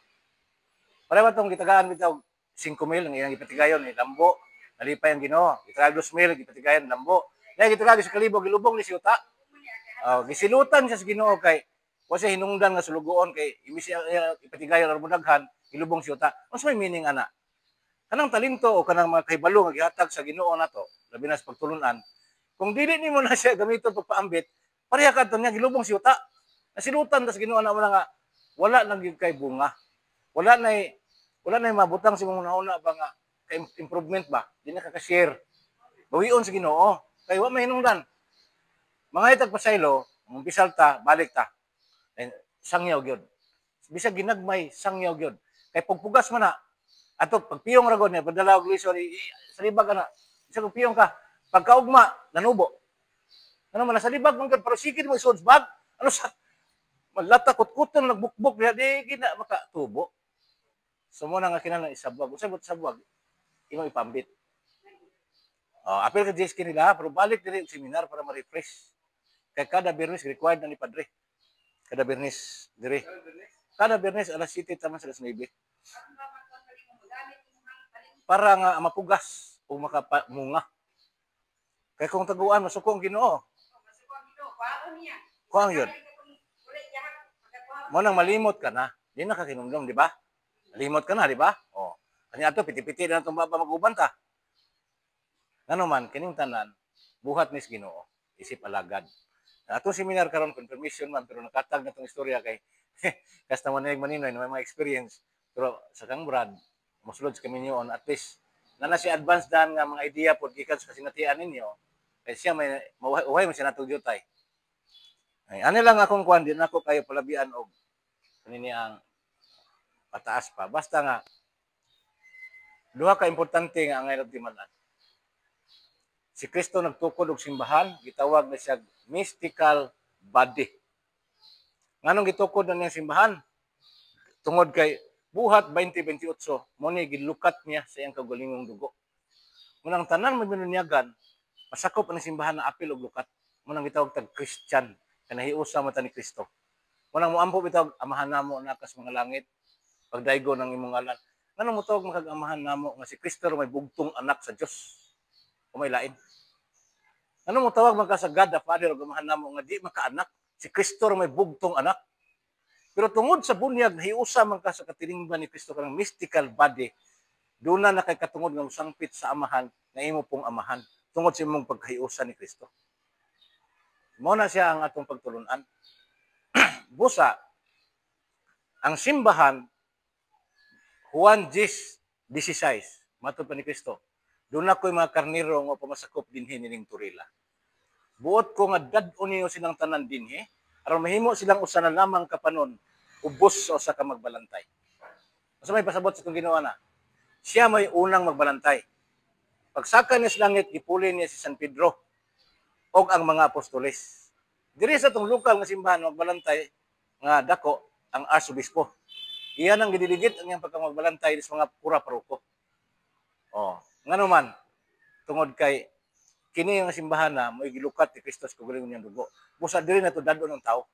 Para ba tong gitagaan bitaw 5,000 ang iyang ipatigayon ni lambo. Nalipay ang Ginoo. Gitagag 2,000 gipatigayon lambo. Dahil gitagag sa kalibo gilubong ni siyuta. Gisilutan siya sa Ginoo kay wa siya hinungdan nga sulugoon kay imbis ipatigayon aron daghan gilubong siyuta. Unsa may meaning ana? Kanang talento o kanang mga kahibalo nga gihatag sa Ginoo nato, labi na sa pagtulunan. Kung dili nimo na siya gamiton pagpaambit, pareha kadto niya gilubong siyuta. Nasilutan tas Ginoo na nga wala nang gyud kay bunga. Wala na mabutang si mong nauna ba nga kay improvement ba? Di na ka-share. Bawion sa Ginoo. Kay wa may hinungdan. Mga itag pasaylo, umpisal ta, balik ta. Sangyaw gyud. Bisag ginagmay sangyaw gyud. Kay pagpugas man na ato pagpiyong ra gud niya padala og liso sa libag ana. Bisag piyong ka, pagkaugma nanubo. Ano man sa libag man pero sikid mo isod bag. Ano sa malata kut-kuton nagbukbok diha di gina makatubo. So mo na nga kinahanglan isabwag. Usa bot sabwag imo ipambit. Apil ka JSK nila pero balik diri og seminar para ma-refresh. Kay kada Biyernes required na ni padre. Kada Biyernes diri. Kada Biyernes alas 7 taman sa 9. Para nga mapugas o makamunga. Kay kung taguan masuko ang Ginoo. Kuang yun. Mo nang malimot ka na. Di na ka kinumdum, di ba? Malimot ka na, di ba? Kanya ato piti-piti na itong baba mag-uban ta. Ano man, kining tanan, buhat nis Ginoo, isip alagad. Atong seminar karon confirmation man, pero nakatag na itong istorya kay kasta man maninoy, may mga experience. Pero sa kang Brad, musulod sa kami at least, na si advance dan nga mga idea po, gikan sa kasinatian ninyo, kaya siya may, uhay mo siya natong jutay. Ay, ano lang akong kuhan, din ako kayo palabian og kanini ang pataas pa. Basta nga, duha ka importante nga ang ngayon timanan. Si Kristo nagtukod og simbahan, gitawag na siya mystical body. Nganong gitukod na niyang simbahan? Tungod kay buhat 2028, mo ni gilukat niya sa iyang kagalingong dugo. Munang tanan mo binunyagan, masakop ang simbahan na apil og lukat. Munang gitawag tag Christian, kanahiusa mata ni Kristo. Munang moampo bitawag amahan namo nakas mga langit, pagdaygo ng imong ngalan. Nganong mo tawag makag-amahan namo nga si Kristo may bugtong anak sa Dios? O may lain. Ano mo tawag man ka sa God the Father o gamahan namo nga di makaanak? Si Kristo may bugtong anak. Pero tungod sa bunyag, hiusa man ka sa katilingban ni Kristo kanang mystical body, doon na kay katungod nga usangpit sa amahan na imo pong amahan tungod sa imong pagkahiusa ni Kristo. Mao na siya ang atong pagtulunan. Busa, ang simbahan, Juan 10:16, matod pa ni Kristo, doon na ko'y mga karniro nga pamasakop dinhi nining turila. Buot ko nga dad-on niyo silang tanan dinhi, aron mahimo silang usa na lamang kapanon, ubos sa usa ka magbalantay. Sa may pasabot sa itong ginawa na, siya may unang magbalantay. Pagsaka niya sa langit, ipuli niya si San Pedro o ang mga apostoles. Diri sa itong lokal nga simbahan, magbalantay nga dako ang arsobispo. Iyan ang gidiligit ang iyang pagkamagbalantay sa mga pura paruko. Ngano man, tungod kay kini nga simbahan na mo'y gilukat ni Kristo sa kagalingon niyang dugo. Busa diri na to dadon ng tao.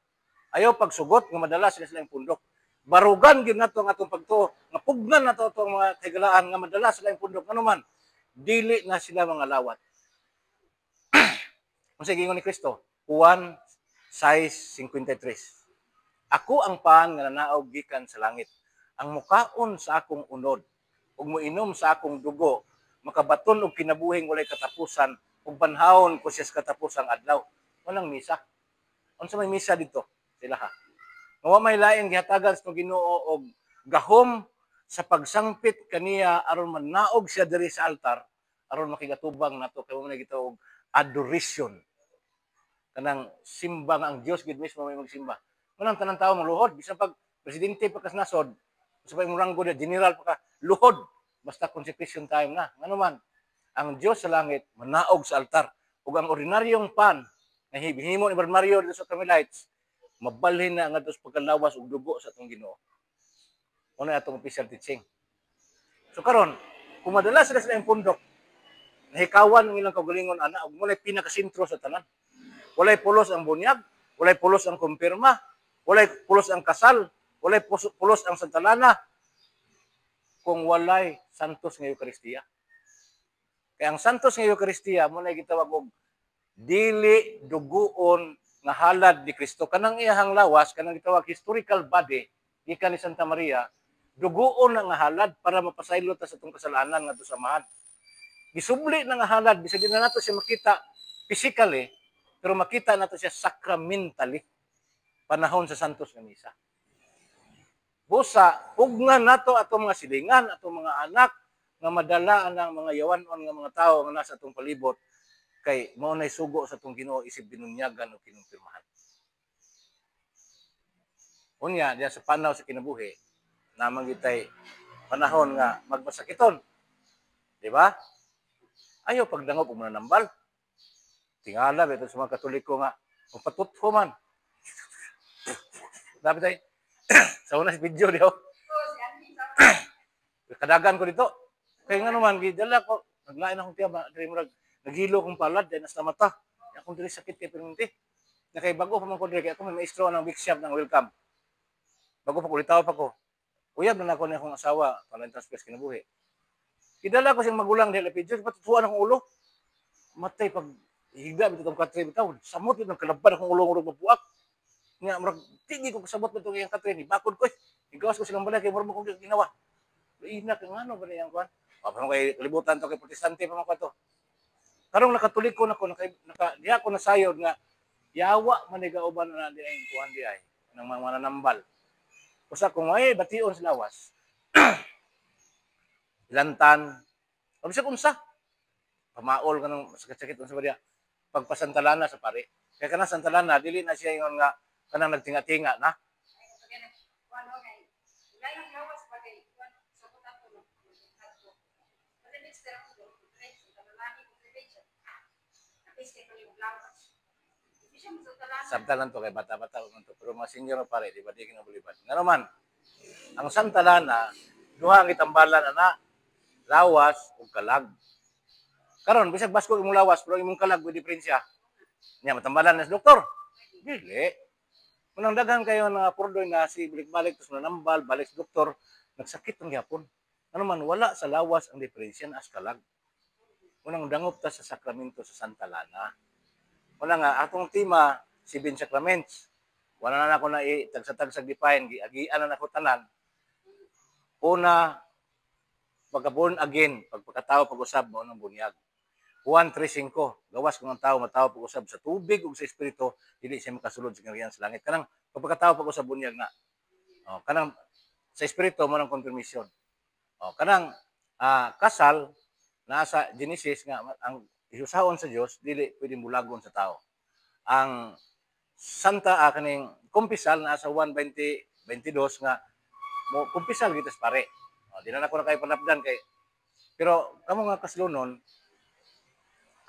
Ayaw pagsugot nga madala sila silang pundok. Barugan gyud nato ang atong pagtuo. Nga pugnan nato atong mga tigalaan nga madala sila ang pundok. Ano man, dili na sila mga lawat. Unsa gingon ni Kristo? Juan 6:53. Ako ang paan nga nanaog gikan sa langit. Ang mukaon sa akong unod ug moinom sa akong dugo, makabaton og kinabuhing walay katapusan ug banhawon ko siya sa katapusang adlaw. Walang misa. Unsa may misa dito? Sila ha. Nga may lain gihatagan sa Ginoo og gahom sa pagsangpit kaniya aron mannaog siya diri sa altar aron makigatubang nato kay mo na gitawag adoration. Kanang simba nga ang Dios gid mismo may magsimba. Manang tanang tawo maluhod bisan pag presidente pa kas nasod, sa pay mo ranggo general pa ka luhod basta consecration time na. Ngano man, ang Dios sa langit manaog sa altar ug ang ordinaryong pan na hihimo ni Brother Mario dito sa Carmelites mabalhin na nga sa pagkalawas og dugo sa atong Ginoo. Ano atong official teaching. So karon, kung madala sila sa pundok, nahikawan ng ilang kagalingon ana ug walay pinakasentro sa tanan. Walay pulos ang bunyag, walay pulos ang kumpirma, walay pulos ang kasal, walay pulos ang santalana, kung walay santos nga Eukaristiya. Kaya ang santos nga Eukaristiya mo na gitawag og dili duguon nga halad ni Kristo. Kanang iyahang lawas, kanang gitawag historical body gikan ni Santa Maria, duguon na nga halad para mapasaylo ta sa atong kasalanan ngadto sa samahan. Gisubli na nga halad bisag di na nato siya makita physically, pero makita nato siya sacramentally panahon sa santos nga misa. Busa, ugnan nato atong mga silingan, atong mga anak, nga madala ang mga yawanon nga mga tao nga nasa atong palibot, kay mao nay sugo sa atong Ginoo isip binunyagan o kinumpirmahan. Unya, diya sa panaw sa kinabuhi, namang gitay panahon nga magmasakiton. Di ba? Ayaw pagdangop og mananambal. Tingala, beto sa mga Katoliko nga, magpatutho man. Dapat ay, sa una si video diyo. Kadagan ko dito. Kaya nga naman, gidala ko, naglain akong tiya, naghilo kong palad, dahil nasa mata. Akong dili sakit kay pinunti. Na kay bago pa man ko dili, kaya ako may maestro ng big shop ng welcome. Bago pa ko, litaw pa ko. Uyab na ako na akong asawa, palantas pes kinabuhi. Kidala ko siyang magulang dahil apidyo, patutuan akong ulo. Matay pag higda, bitong katri, bitaw, samot yun, kalaban akong ulo-ulo mabuak. Nga, marag, tigi ko kasabot mo itong iyang katri, bakod ko eh. Igawas ko silang balay, kaya marag mo kong ginawa. Inak ng ano ba niyang kuan? Parang kay kalibutan to kay protestante pa man ko to. Karong nakatulik ko nako diha ko nasayod nga yawa man ni kauban na di ay kuan di ay nang mga mananambal. Usa kung ay bation sa lawas. Ilantan. O bisag unsa? Pamaol ka ng sakit-sakit unsa ba diya? Pagpasantalana sa pare. Kaya kana santalana dili na siya ingon nga kanang nagtinga-tinga na. Samtalan to kay bata-bata man to pero mga senior pare di ba di kinabulibad. Nga naman ang santalana duha ang itambalan ana lawas ug kalag. Karon bisag basko imong lawas pero imong kalag with diferensya. Nya matambalan na si doktor. Dili. Unang daghan kayo na purdoy na si balik-balik tus nanambal balik sa doktor nagsakit ang gyapon. Ano man wala sa lawas ang diferensya as kalag. Unang dangop ta sa sakramento sa Santa Lana. Wala nga atong tema 7 sacraments. Wala na ako na tagsa-tagsag define giagian na nako tanan. Una pagka born again, pagpakatao pag-usab mo ng bunyag. Juan 3:5 gawas kung ang tao matawo pag-usab sa tubig ug sa espiritu dili siya makasulod sa kaharian sa langit. Kanang pagpakatao pag-usab bunyag na. Kanang sa espiritu mo ng confirmation. Kanang kasal nasa Genesis nga ang isusahon sa Dios dili pwedeng bulagon sa tao. Ang Santa kaning kumpisal nasa 1:22 nga mo kumpisal kita sa pare. Di na ako na kay panapdan kay pero kamo nga kaslunon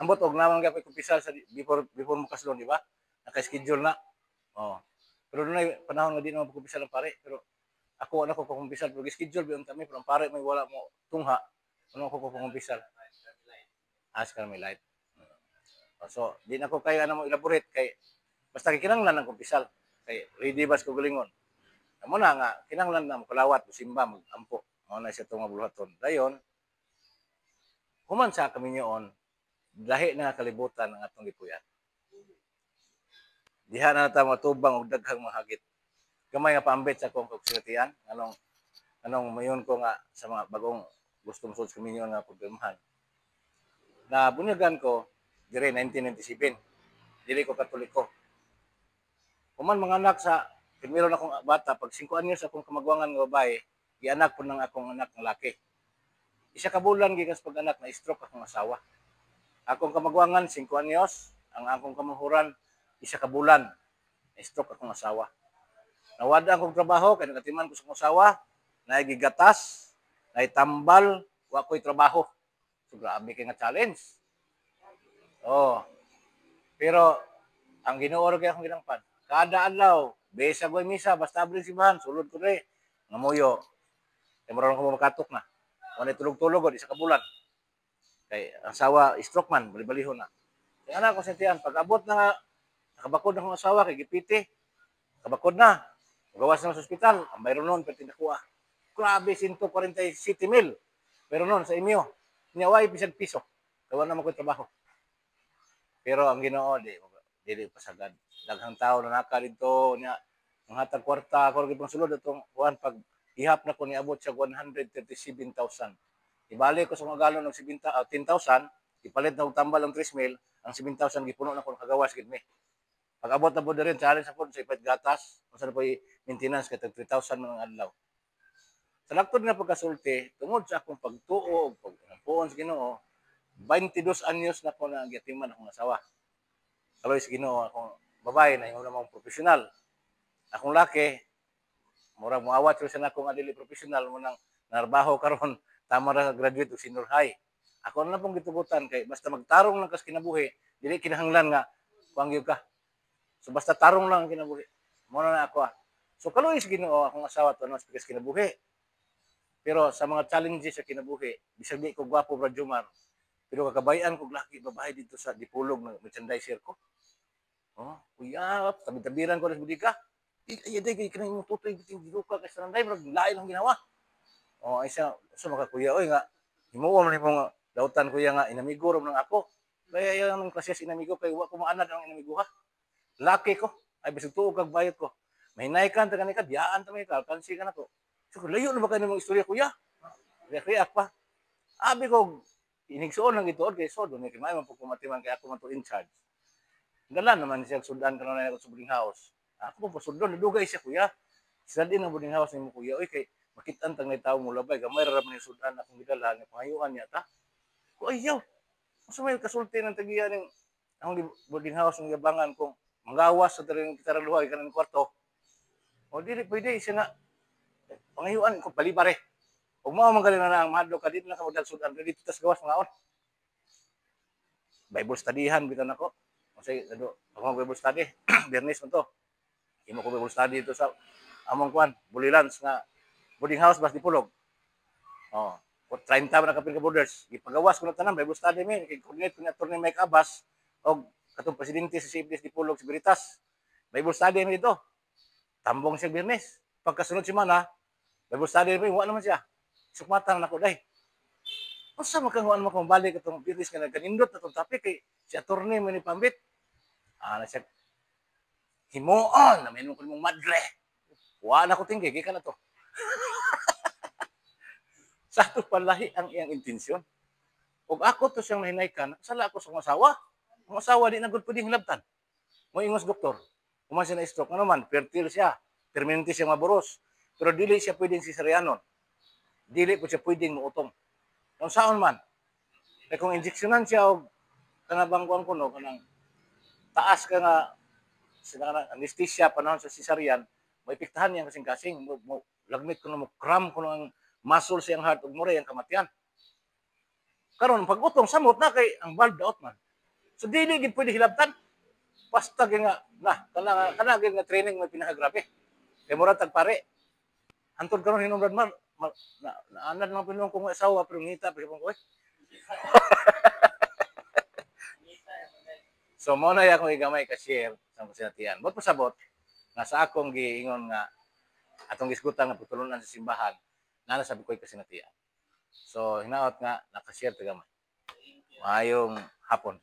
ambot og namang gyapon kumpisal sa before mo kaslon di ba? Naka-schedule na. Pero dunay panahon nga di na magkumpisal ang pare pero ako na ko kumpisal pero schedule biyon kami pero ang pare may wala mo tungha. Ano ko kumpisal? Ask ka may light. So, di na ko kayo ano mo elaborate kay basta kinahanglan ng kumpisal. Kay ready bas ko galingon. Amo na nga kinahanglan na makalawat o simba magampo. Mao na siya tong buluhaton. Dayon human sa kami niyon lahi na kalibutan ang atong gipuyat. Diha na ta matubang og daghang mahagit. Gamay nga paambit sa akong kagsiratian anong mayon ko nga sa mga bagong gustong sud kami niyon nga programahan. Na bunyagan ko dire 1997. Dili ko Katoliko. Human mga anak sa primero na akong bata pag 5 anyos akong kamagwangan nga babae, gianak po ng akong anak nga laki. Isa ka bulan gikas pag-anak na stroke akong asawa. Akong kamagwangan 5 anyos, ang akong kamahuran isa ka bulan na stroke akong asawa. Nawada akong trabaho kay nagatiman ko sa akong asawa, naigigatas, naitambal, wa ko'y trabaho. So grabe kay nga challenge. Pero ang Ginoo kay akong ginangpan. Kada adlaw, besa ko misa basta abri simbahan, sulod ko rin. Ngamuyo. Kay marunong ko makatok na. Wala tulog-tulog ko, isa ka bulan. Kay asawa, stroke man, bali-balihon na. Kaya anak ko sentiyan, pag abot na nga, nakabakod na akong asawa, kay gipiti, nakabakod na, magawas na sa ospital, ang bayro nun, pati nakuha. Grabe, 147,000. Pero nun, sa inyo, niyaway, bisag piso. Gawa naman ko trabaho. Pero ang Ginoo, dili pasagad. Daghang tao na naka dito, niya, mga hatag kwarta, ako rin pang sulod, itong pag ihap na ko niabot siya 137,000. Ibalik ko sa mga galon ng 10,000, ipalit na og tambal ng 3,000, ang 7,000 gipuno na ko nakagawas gid mi. Pag abot na po rin, challenge sa pod sa ipait gatas, kung saan po maintenance kay 3,000 mga adlaw. Sa laktod na pagkasulti, tungod sa akong pagtuo, pagpuon sa Ginoo, 22 anyos na ko na giyatiman akong asawa. Kaloy sa Ginoo, akong babae na yung namang profesional. Akong laki, murag moawat sa na akong adili profesional mo nang narbaho karon tama ra graduate og senior high. Ako na pong gitugutan kay basta magtarong lang kas kinabuhi, dili kinahanglan nga kuangyod ka. So basta tarong lang ang kinabuhi. Mo na ako. So kaloy sa Ginoo akong asawa to nas kas kinabuhi. Pero sa mga challenges sa kinabuhi, bisag di ko gwapo Brad Jomar. Pero kakabayan ko laki babae dito sa Dipulog ng merchandiser ko. Kuya, tabi-tabiran ko na sa budika. Ay, kay kanang tutoy biting giduka kay sanday bro, lain ang ginawa. Ay siya, so makakuya oy nga himuon man imong dautan kuya nga inamigo ro nang ako. Kaya yung klase sa inamigo kay wa ko maanad ang inamigo ha. Laki ko, ay bisag tuog kag bayot ko. Mahinay kan ta kanika diyaan ta may kalkansi ka nako. So layo na ba kayo mong istorya kuya? react pa. Abi ko, inigsuon lang ito, kay so, doon, kay may mapagkumatiman, kaya ako man to in charge. Dala naman siya, sudan ka na sa boarding house. Ako po sudon, nadugay siya, kuya. Sila din ang boarding house ni mo, kuya. Uy, kay, makitaan tang na tao mo labay, gamay raraman yung sudan akong gidala, nga pangayuan niya, ta? Ko, ayaw. Mas may kasulti ng tagiya ng ang boarding house ng yabangan kung manggawas sa taring kitaraluhay ka ng kwarto. O, dili, pwede, siya nga, pangayuan ko, palibare. Huwag mo magaling na ang mahadlo ka, dito na ka magdagsudan, dito tas gawas mga on. Bible studyhan, bitan ako. Kasi, ako Bible study, Bernis mo to. Imo ko Bible study ito sa among kwan, Bulilans nga boarding house bas Dipolog. Oh, 30 na kapil ka borders. Gipagawas ko na tanan Bible study mi, kay coordinate ko na attorney Mike Abbas og katong presidente sa CFDS Dipolog si Veritas. Bible study mi dito. Tambong siya Bernes. Pagkasunod si Mana, Bible study mi, wa naman siya. Sukmatan na ako day. Unsa man kang wa naman kung balik atong Bernes nga nagkanindot atong topic kay si attorney mo ni Pambit. Na siya himuon na menon ko mong madre. Wa na ko tinggi gikan na to. Sa ato palahi ang iyang intensyon. Ug ako to siyang nahinaykan, sala ako sa asawa. Ang asawa di na gud pwedeng hilabtan. Mo ingos doktor. Kuman siya na stroke ano man, fertile siya. Permanente siya maboros. Pero dili siya pwedeng sisaryanon. Dili po siya pwedeng muutong. Kung saan man. Kaya kung injeksyonan siya og kanabang kuan kuno kanang taas ka nga sila nga anesthesia panahon sa cesarean, maipiktahan niya kasing-kasing mo lagmit kuno mo cram kuno ang muscle siyang heart ug mura ang kamatian. Karon pag utong samot na kay ang valve daot man. So dili gid pwede hilabtan. Basta kay nga kana gid nga training may pinakagrabe. Kay mura tag pare. Antod karon hinungdan man naanad lang pinong kong asawa pero ngita pa ko. So mo na akong igamay ka share sa kasinatian. Bot pasabot nga sa akong giingon nga atong gisgutan nga putulunan sa simbahan na sabi ko kasinatian. So hinaot nga naka-share ta gamay. Maayong hapon.